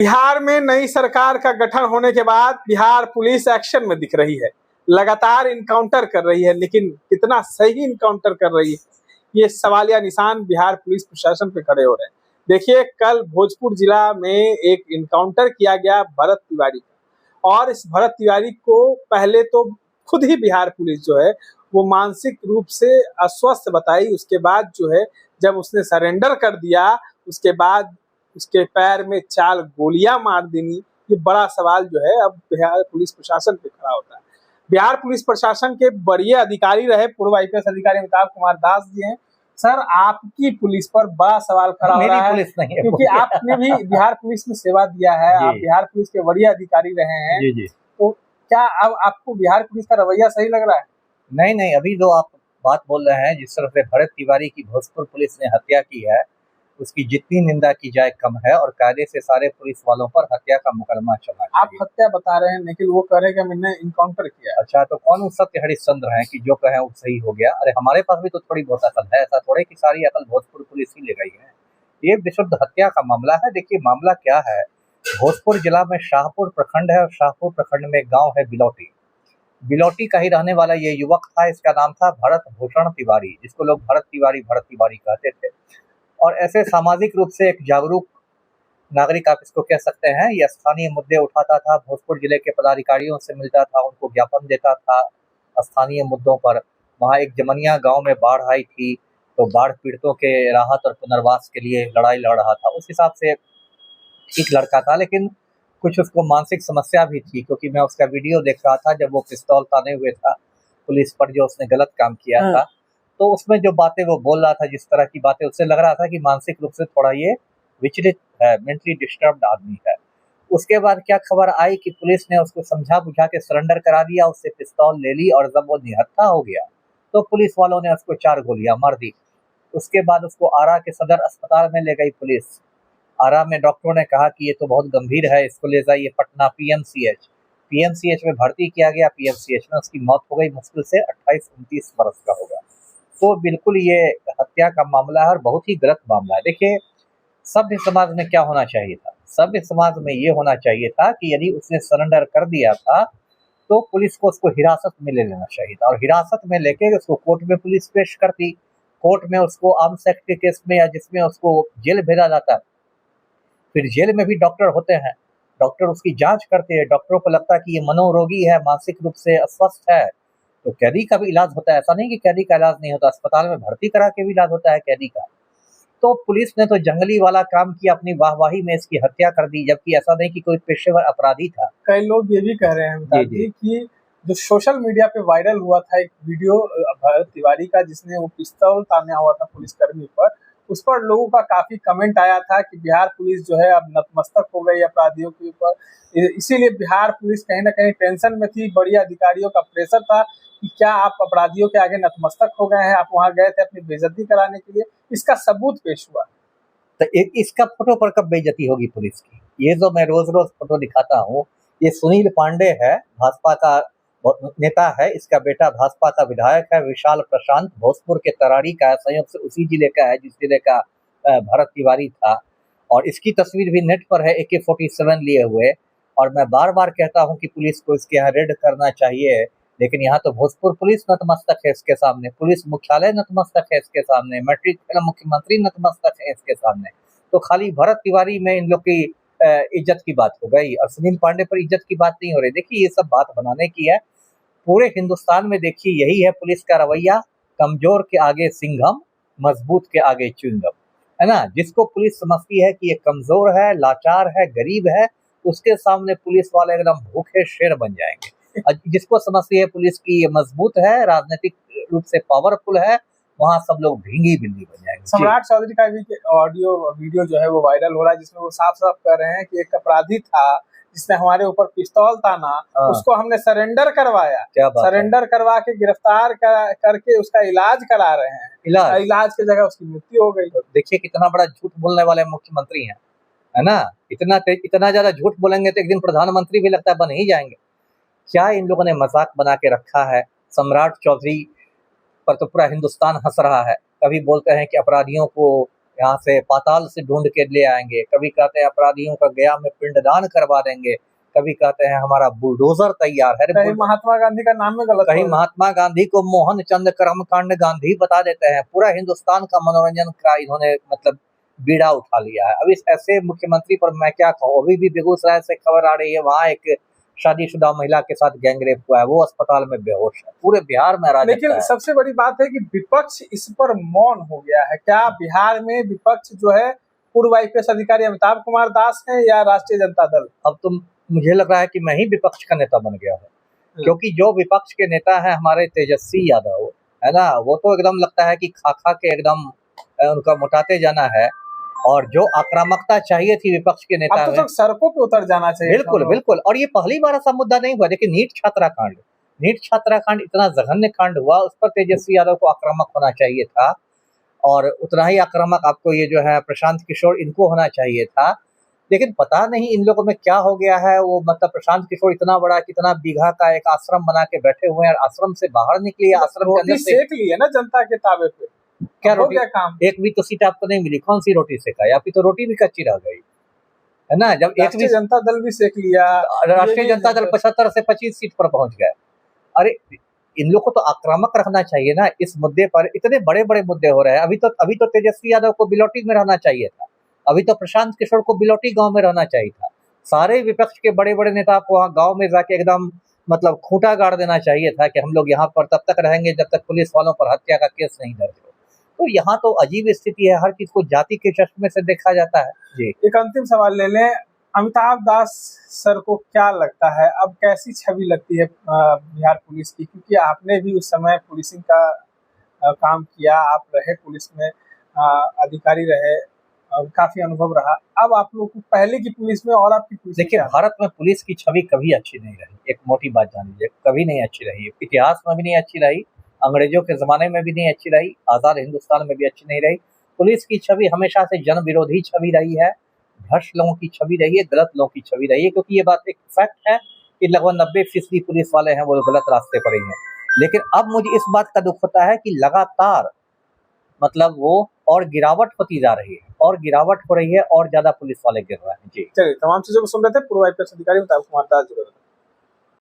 बिहार में नई सरकार का गठन होने के बाद बिहार पुलिस एक्शन में दिख रही है, लगातार इनकाउंटर कर रही है, लेकिन कितना सही इनकाउंटर कर रही है, ये सवालिया निशान बिहार पुलिस प्रशासन पे खड़े हो रहे हैं। देखिए, कल भोजपुर जिला में एक इनकाउंटर किया गया भरत तिवारी का, और इस भरत तिवारी को पहले तो खुद ही बिहार पुलिस जो है वो मानसिक रूप से अस्वस्थ बताई। उसके बाद जो है जब उसने सरेंडर कर दिया, उसके बाद उसके पैर में 4 गोलियां मार देनी, ये बड़ा सवाल जो है अब बिहार पुलिस प्रशासन पे खड़ा होता है। बिहार पुलिस प्रशासन के वरीय अधिकारी रहे पूर्व आईपीएस अधिकारी अमिताभ कुमार दास जी हैं। सर, आपकी पुलिस पर बड़ा सवाल खड़ा हो रहा है, क्योंकि आपने भी बिहार पुलिस में सेवा दिया है, आप बिहार पुलिस के वरीय अधिकारी रहे हैं। जी जी। तो क्या अब आपको बिहार पुलिस का रवैया सही लग रहा है? नहीं, अभी जो आप बात बोल रहे हैं, जिस तरह से भरत तिवारी की भोजपुर पुलिस ने हत्या की है, उसकी जितनी निंदा की जाए कम है, और कायदे से सारे पुलिस वालों पर हत्या का मुकदमा चला। आप हत्या बता रहे हैं, लेकिन वो कह रहे हैं कि हमने इनकाउंटर किया। अच्छा, तो कौन सत्य हरिश्चंद्र हैं कि जो कहें वो सही हो गया? अरे हमारे पास भी तो थोड़ी बहुत अकल है, ऐसा थोड़े कि सारी अकल भोजपुर पुलिस ही ले गई है। ये विशुद्ध हत्या का मामला है। देखिए, मामला क्या है, भोजपुर जिला में शाहपुर प्रखंड है, और शाहपुर प्रखंड में गाँव है बिलौटी का ही रहने वाला ये युवक था। इसका नाम था भरत भूषण तिवारी, जिसको लोग भरत तिवारी कहते थे। और ऐसे सामाजिक रूप से एक जागरूक नागरिक आप इसको कह सकते हैं। ये स्थानीय मुद्दे उठाता था, भोजपुर जिले के पदाधिकारियों से मिलता था, उनको ज्ञापन देता था स्थानीय मुद्दों पर। वहाँ एक जमनिया गांव में बाढ़ आई थी, तो बाढ़ पीड़ितों के राहत और पुनर्वास के लिए लड़ाई लड़ रहा था। उस हिसाब से एक लड़का था, लेकिन कुछ उसको मानसिक समस्या भी थी, क्योंकि मैं उसका वीडियो देख रहा था जब वो पिस्तौल ताने हुए था पुलिस पर, जो उसने गलत काम किया था। तो उसमें जो बातें वो बोल रहा था, जिस तरह की बातें, उससे लग रहा था कि मानसिक रूप से थोड़ा ये विचलित है, मेंटली डिस्टर्ब्ड आदमी है। उसके बाद क्या खबर आई कि पुलिस ने उसको समझा बुझा के सरेंडर करा दिया, उससे पिस्तौल ले ली, और जब वो निहत्था हो गया तो पुलिस वालों ने उसको 4 गोलियां मार दी। उसके बाद उसको आरा के सदर अस्पताल में ले गई पुलिस। आरा में डॉक्टरों ने कहा कि ये तो बहुत गंभीर है, इसको ले जाइए पटना पीएमसीएच में भर्ती किया गया। पीएमसीएच में उसकी मौत हो गई, मुश्किल से 28-29 वर्ष का होगा। तो बिल्कुल ये हत्या का मामला है, और बहुत ही गलत मामला है। देखिए, सभ्य समाज में क्या होना चाहिए था? सभ्य समाज में ये होना चाहिए था कि यदि उसने सरेंडर कर दिया था तो पुलिस को उसको हिरासत में ले लेना चाहिए था, और हिरासत में लेके उसको कोर्ट में पुलिस पेश करती। कोर्ट में उसको आर्म्स एक्ट के केस में, या जिसमें उसको जेल भेजा जाता है, फिर जेल में भी डॉक्टर होते हैं, डॉक्टर उसकी जांच करते हैं। डॉक्टरों को लगता है कि ये मनोरोगी है, मानसिक रूप से अस्वस्थ है, तो कैदी का भी इलाज होता है। ऐसा नहीं कि कैदी का इलाज नहीं होता, अस्पताल में भर्ती करा के भी इलाज होता है कैदी का। तो पुलिस ने तो जंगली वाला काम किया, अपनी वाहवाही में इसकी हत्या कर दी, जबकि ऐसा नहीं कि कोई पेशेवर अपराधी था। कई लोग ये भी कह रहे हैं कि जो सोशल मीडिया पे वायरल हुआ था एक वीडियो भरत तिवारी का, जिसने वो पिस्तौल ताना हुआ था पुलिसकर्मी पर, उस पर लोगों का काफी कमेंट आया था कि बिहार पुलिस जो है अब नतमस्तक हो गई अपराधियों के ऊपर। इसीलिए बिहार पुलिस कहीं ना कहीं टेंशन में थी, बड़ी अधिकारियों का प्रेशर था कि क्या आप अपराधियों के आगे नतमस्तक हो गए हैं, आप वहां गए थे अपनी बेइज्जती कराने के लिए। इसका सबूत पेश हुआ। तो इसका फोटो पर कब बेइज्जती होगी पुलिस की? ये जो मैं रोज रोज फोटो दिखाता हूँ, ये सुनील पांडे है, भाजपा का नेता है। इसका बेटा भाजपा का विधायक है, विशाल प्रशांत, भोजपुर के तरारी का है, संयोग से उसी जिले का है जिस जिले का भरत तिवारी था। और इसकी तस्वीर भी नेट पर है, AK-47 लिए हुए। और मैं बार बार कहता हूँ कि पुलिस को इसके यहाँ रेड करना चाहिए, लेकिन यहाँ तो भोजपुर पुलिस नतमस्तक है इसके सामने, पुलिस मुख्यालय नतमस्तक है इसके सामने, मैट्रिक मुख्यमंत्री नतमस्तक है इसके सामने। तो खाली भरत तिवारी में इन लोग की इज्जत की बात हो गई, और सुनील पांडे पर इज्जत की बात नहीं हो रही। देखिए, ये सब बात बनाने की है। पूरे हिंदुस्तान में देखिए यही है पुलिस का रवैया, कमजोर के आगे सिंघम, मजबूत के आगे च्युइंगम, है ना। जिसको पुलिस समझती है कि ये कमजोर है, लाचार है, गरीब है, उसके सामने पुलिस वाले एकदम भूखे शेर बन जाएंगे। और जिसको समझती है पुलिस की ये मजबूत है, राजनीतिक रूप से पावरफुल है, वहाँ सब लोग भींगी बिल्ली बन जाएंगे। सम्राट चौधरी का भी ऑडियो वीडियो जो है वो वायरल हो रहा है, जिसमें वो साफ साफ कह रहे हैं कि एक अपराधी था जिसने हमारे ऊपर पिस्तौल ताना, उसको हमने सरेंडर करवाया, सरेंडर करवा के गिरफ्तार करके उसका इलाज करा रहे हैं, इलाज की जगह उसकी मृत्यु हो गई। तो देखिए कितना बड़ा झूठ बोलने वाले मुख्यमंत्री हैं, है ना। इतना ज्यादा झूठ बोलेंगे तो एक दिन प्रधानमंत्री भी लगता है बन ही जाएंगे। क्या इन लोगों ने मजाक बना के रखा है? सम्राट चौधरी पर तो पूरा हिंदुस्तान हंस रहा है। कभी बोलते हैं कि अपराधियों को यहाँ से पाताल से ढूंढ के ले आएंगे, कभी कहते हैं अपराधियों का गया में पिंडदान करवा देंगे, कभी कहते हैं हमारा बुलडोजर तैयार है। कहीं महात्मा गांधी का नाम में गलत, कहीं महात्मा गांधी को मोहन चंद करमकांड गांधी बता देते हैं। पूरा हिंदुस्तान का मनोरंजन का इन्होंने मतलब बीड़ा उठा लिया है। अब इस ऐसे मुख्यमंत्री पर मैं क्या कहूँ। अभी भी बेगूसराय से खबर आ रही है, वहाँ एक शादीशुदा महिला के साथ गैंगरेप हुआ है, वो अस्पताल में बेहोश है। पूरे बिहार में अराजकता है। लेकिन सबसे बड़ी बात है कि विपक्ष इस पर मौन हो गया है। क्या बिहार में विपक्ष जो है पूर्व IPS अधिकारी अमिताभ कुमार दास है या राष्ट्रीय जनता दल? अब तो मुझे लग रहा है कि मैं ही विपक्ष का नेता बन गया हूँ, क्योंकि जो विपक्ष के नेता है हमारे तेजस्वी यादव है ना, वो तो एकदम लगता है कि खा खा के एकदम उनका मोटाते जाना है। और जो आक्रामकता चाहिए थी विपक्ष के नेता अब तो सड़कों पे उतर जाना चाहिए। बिल्कुल बिल्कुल। और ये पहली बार ऐसा मुद्दा नहीं हुआ। देखिए नीट छात्राकांड इतना जघन्य कांड हुआ, उस पर तेजस्वी यादव को आक्रामक होना चाहिए था, और उतना ही आक्रामक आपको ये जो है प्रशांत किशोर, इनको होना चाहिए था। लेकिन पता नहीं इन लोगों में क्या हो गया है। वो मतलब प्रशांत किशोर इतना बड़ा, कितना बीघा का एक आश्रम बना के बैठे हुए हैं, आश्रम से बाहर निकली, आश्रम के अंदर से सेक ली है ना जनता के ताबे पे। क्या रोटी काम? एक भी तो सीट आपको नहीं मिली, कौन सी रोटी सेका? या फिर तो रोटी भी कच्ची रह गई है ना। जब एक भी जनता दल भी सेक लिया, राष्ट्रीय जनता दल 75 से 25 सीट पर पहुंच गए। अरे इन लोग को तो आक्रामक रखना चाहिए ना इस मुद्दे पर। इतने बड़े बड़े मुद्दे हो रहे हैं। अभी तो तेजस्वी यादव को बिलोटी में रहना चाहिए था, अभी तो प्रशांत किशोर को बिलोटी गांव में रहना चाहिए था। सारे विपक्ष के बड़े बड़े नेता को वहाँ गांव में जाके एकदम मतलब खूंटा गाड़ देना चाहिए था कि हम लोग यहाँ पर तब तक रहेंगे जब तक पुलिस वालों पर हत्या का केस नहीं दर्ज हो। तो यहाँ तो अजीब स्थिति है, हर चीज को जाति के चश्मे से देखा जाता है। जी, एक अंतिम सवाल ले लें, अमिताभ दास सर को क्या लगता है अब कैसी छवि लगती है बिहार पुलिस की? क्योंकि आपने भी उस समय पुलिसिंग का काम किया, आप रहे पुलिस में, अधिकारी रहे, काफी अनुभव रहा। अब आप लोग को पहले की पुलिस में और आपकी पुलिस, देखिए भारत में पुलिस की छवि कभी अच्छी नहीं रही। एक मोटी बात जान लीजिए, कभी नहीं अच्छी रही। इतिहास में भी नहीं अच्छी रही, अंग्रेजों के जमाने में भी नहीं अच्छी रही, आजाद हिंदुस्तान में भी अच्छी नहीं रही। पुलिस की छवि हमेशा से जन विरोधी छवि रही है, भ्रष्ट लोगों की छवि रही है, गलत लोगों की छवि रही है। क्योंकि ये बात एक फैक्ट है कि लगभग 90% पुलिस वाले हैं वो गलत रास्ते पर ही हैं। लेकिन अब मुझे इस बात का दुख होता है कि लगातार मतलब वो और गिरावट होती जा रही है, और गिरावट हो रही है, और ज्यादा पुलिस वाले गिर रहे हैं। जी, चलिए, तमाम चीजों को सुन रहे थे पूर्व IPS अधिकारी अमिताभ कुमार दास।